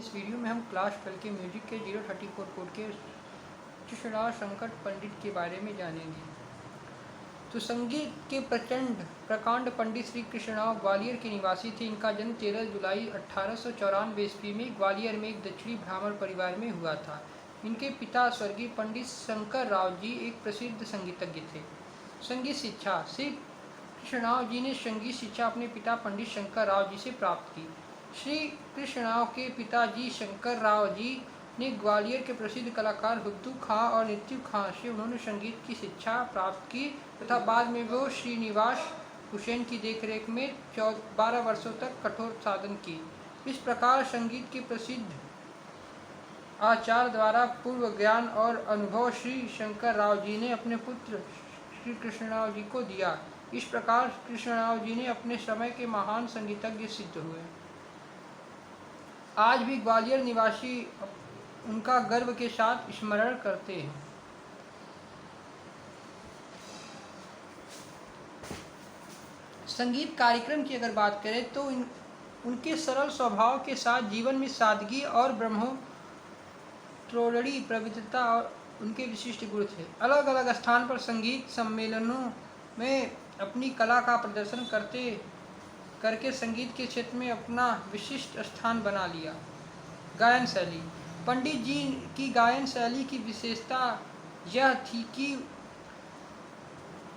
इस वीडियो में हम क्लास 12 के म्यूजिक के 034 कोड के कृष्णराव शंकर पंडित के बारे में जानेंगे। तो संगीत के प्रकांड पंडित श्री कृष्णराव ग्वालियर के निवासी थे। इनका जन्म 13 जुलाई 1894 ईस्वी में ग्वालियर में एक दक्षिणी ब्राह्मण परिवार में हुआ था। इनके पिता स्वर्गीय पंडित शंकर राव जी एक प्रसिद्ध संगीतज्ञ थे। संगीत शिक्षा। श्री कृष्णराव जी ने संगीत शिक्षा अपने पिता पंडित शंकर राव जी से प्राप्त की। श्री कृष्णराव के पिताजी शंकर राव जी ने ग्वालियर के प्रसिद्ध कलाकार हुद्दू खां और नित्यू खां से उन्होंने संगीत की शिक्षा प्राप्त की तथा बाद में वो श्रीनिवास हुसैन की देखरेख में 12 वर्षों तक कठोर साधन की। इस प्रकार संगीत के प्रसिद्ध आचार्य द्वारा पूर्व ज्ञान और अनुभव श्री शंकर राव जी ने अपने पुत्र श्री कृष्णराव जी को दिया। इस प्रकार कृष्णराव जी ने अपने समय के महान संगीतज्ञ सिद्ध हुए। आज भी ग्वालियर निवासी उनका गर्व के साथ स्मरण करते हैं। संगीत कार्यक्रम की अगर बात करें तो उनके सरल स्वभाव के साथ जीवन में सादगी और ब्रह्मोत्रोड़ी प्रवित्रता और उनके विशिष्ट गुण थे। अलग अलग स्थान पर संगीत सम्मेलनों में अपनी कला का प्रदर्शन करके संगीत के क्षेत्र में अपना विशिष्ट स्थान बना लिया। गायन शैली। पंडित जी की गायन शैली की विशेषता यह थी कि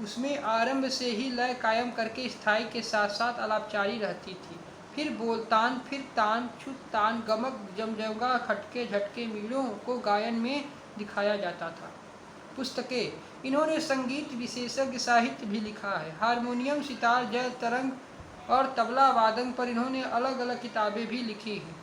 उसमें आरंभ से ही लय कायम करके स्थाई के साथ साथ आलापचारी रहती थी। फिर बोलतान, फिर तान, छुत तान, गमक, जमजगा, खटके, झटके, मीलों को गायन में दिखाया जाता था। पुस्तकें। इन्होंने संगीत विशेषज्ञ साहित्य भी लिखा है। हारमोनियम, सितार, जय तरंग और तबला वादन पर इन्होंने अलग अलग किताबें भी लिखी हैं।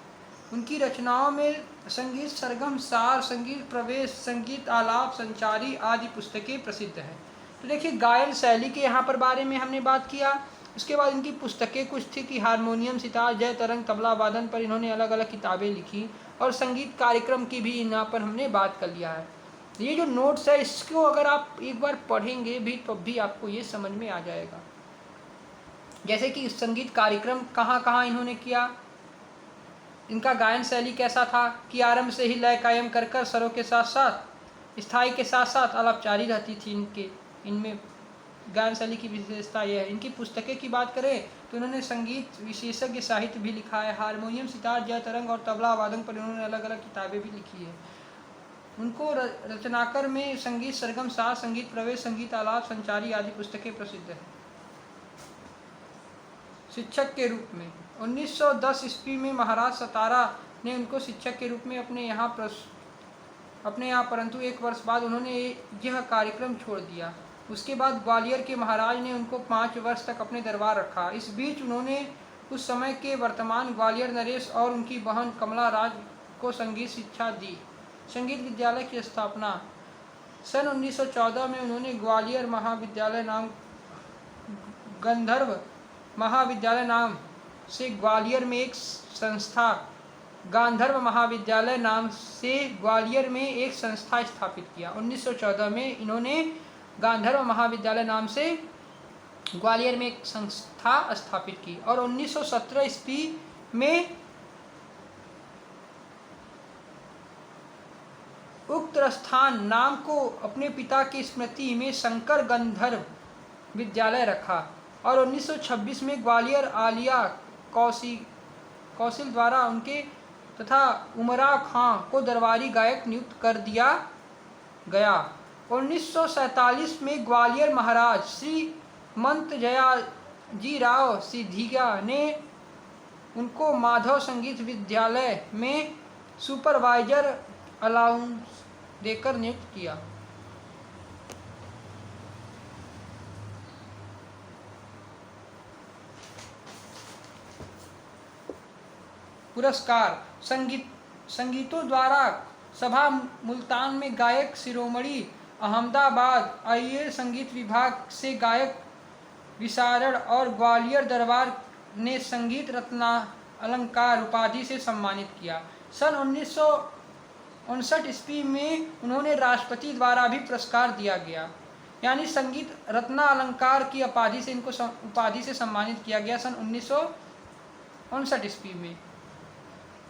उनकी रचनाओं में संगीत सरगम, सार, संगीत प्रवेश, संगीत आलाप, संचारी आदि पुस्तकें प्रसिद्ध हैं। तो देखिए गायन शैली के यहाँ पर बारे में हमने बात किया। उसके बाद इनकी पुस्तकें कुछ थी कि हारमोनियम, सितार, जय तरंग, तबला वादन पर इन्होंने अलग अलग किताबें लिखी और संगीत कार्यक्रम की भी यहाँ पर हमने बात कर लिया है। ये जो नोट्स है इसको अगर आप एक बार पढ़ेंगे भी तो भी आपको ये समझ में आ जाएगा। जैसे कि संगीत कार्यक्रम कहाँ कहाँ इन्होंने किया, इनका गायन शैली कैसा था कि आरंभ से ही लय कायम कर कर स्वरों के साथ साथ स्थाई के साथ साथ आलापचारी रहती थी। इनमें गायन शैली की विशेषता यह है। इनकी पुस्तकें की बात करें तो इन्होंने संगीत विशेषज्ञ साहित्य भी लिखा है। हारमोनियम, सितार, जय तरंग और तबला वादन पर इन्होंने अलग अलग किताबें भी लिखी है। उनको रचनाकर में संगीत सरगम, सार, संगीत प्रवेश, संगीत आलाप, संचारी आदि पुस्तकें प्रसिद्ध हैं। शिक्षक के रूप में 1910 ईस्वी में महाराज सतारा ने उनको शिक्षक के रूप में अपने यहाँ परंतु एक वर्ष बाद उन्होंने यह कार्यक्रम छोड़ दिया। उसके बाद ग्वालियर के महाराज ने उनको 5 वर्ष तक अपने दरबार रखा। इस बीच उन्होंने उस समय के वर्तमान ग्वालियर नरेश और उनकी बहन कमला राज को संगीत शिक्षा दी। संगीत विद्यालय की स्थापना। सन 1914 में उन्होंने ग्वालियर महाविद्यालय नाम गंधर्व महाविद्यालय नाम से ग्वालियर में एक संस्था गांधर्व महाविद्यालय नाम से ग्वालियर में एक संस्था स्थापित किया। 1914 में इन्होंने गांधर्व महाविद्यालय नाम से ग्वालियर में एक संस्था स्थापित की और 1917 ईस्वी में उक्त स्थान नाम को अपने पिता की स्मृति में शंकर गंधर्व विद्यालय रखा और 1926 में ग्वालियर आलिया कौशिल द्वारा उनके तथा उमरा खां को दरबारी गायक नियुक्त कर दिया गया। 1947 में ग्वालियर महाराज श्री मंत जयाजी राव सिद्धिया ने उनको माधव संगीत विद्यालय में सुपरवाइजर अलाउंस देकर नियुक्त किया। पुरस्कार। संगीतों द्वारा सभा मुल्तान में गायक शिरोमणि, अहमदाबाद आईए संगीत विभाग से गायक विशारद और ग्वालियर दरबार ने संगीत रत्न अलंकार उपाधि से सम्मानित किया। सन 1959 ईस्वी में उन्होंने राष्ट्रपति द्वारा भी पुरस्कार दिया गया, यानी संगीत रत्न अलंकार की उपाधि से इनको उपाधि से सम्मानित किया गया सन 1959 ईस्वी में।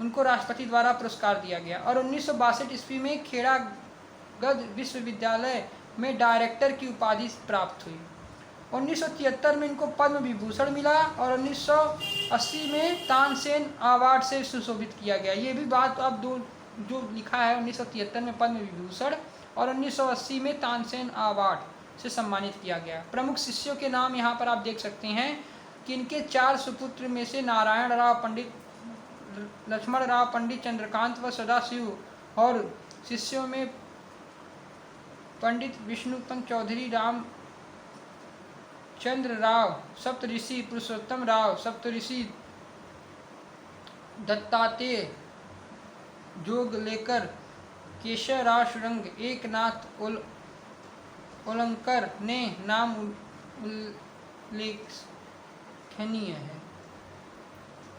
उनको राष्ट्रपति द्वारा पुरस्कार दिया गया। और 1962 ईस्वी में खेड़ा गद्य विश्वविद्यालय में डायरेक्टर की उपाधि प्राप्त हुई। 1973 में इनको पद्म विभूषण मिला और 1980 में तानसेन अवार्ड से सुशोभित किया गया। ये भी बात अब जो लिखा है 1973 में पद्म विभूषण और 1980 में तानसेन अवार्ड से सम्मानित किया गया। प्रमुख शिष्यों के नाम यहाँ पर आप देख सकते हैं कि इनके 4 सुपुत्र में से नारायण राव पंडित, लक्ष्मण राव पंडित, चंद्रकांत व सदाशिव, और शिष्यों में पंडित विष्णुपंत चौधरी, राम चंद्र राव सप्तऋषि, पुरुषोत्तम राव सप्तऋषि, दत्तात्रेय जोगलेकर, केशव राव शुरंग, एकनाथ ओलंकर ने नाम उल्लेखनीय है।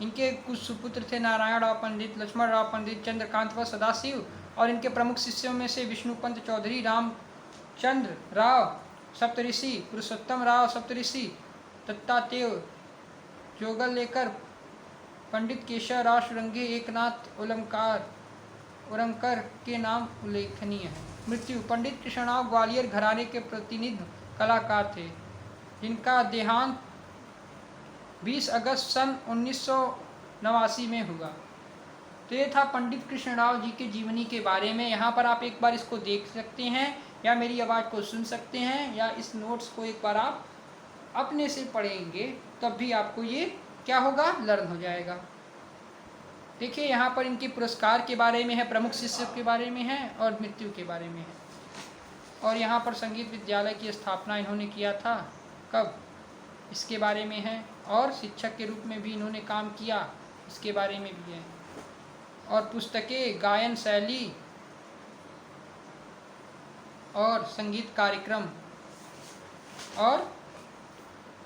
इनके कुछ सुपुत्र थे नारायण राव पंडित, लक्ष्मण राव पंडित, चंद्रकांत व सदाशिव, और इनके प्रमुख शिष्यों में से विष्णुपंत चौधरी, रामचंद्र राव सप्तऋषि, पुरुषोत्तम राव सप्तऋषि, दत्तात्रेय जोगलेकर, पंडित केशव राव शुरंगे, एकनाथ ओलंकर के नाम उल्लेखनीय है। मृत्यु: पंडित कृष्णराव ग्वालियर घराने के प्रतिनिधि कलाकार थे, जिनका देहांत 20 अगस्त सन 1989 में हुआ। तो ये था पंडित कृष्णराव जी के जीवनी के बारे में। यहाँ पर आप एक बार इसको देख सकते हैं या मेरी आवाज़ को सुन सकते हैं या इस नोट्स को एक बार आप अपने से पढ़ेंगे, तब भी आपको ये क्या होगा, लर्न हो जाएगा। देखिए यहाँ पर इनके पुरस्कार के बारे में है, प्रमुख शिष्य के बारे में है और मृत्यु के बारे में है। और यहाँ पर संगीत विद्यालय की स्थापना इन्होंने किया था, कब, इसके बारे में है। और शिक्षक के रूप में भी इन्होंने काम किया, इसके बारे में भी है। और पुस्तकें, गायन शैली और संगीत कार्यक्रम, और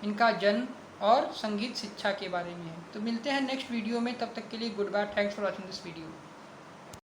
इनका जन्म और संगीत शिक्षा के बारे में है। तो मिलते हैं नेक्स्ट वीडियो में, तब तक के लिए goodbye, thanks for watching this video.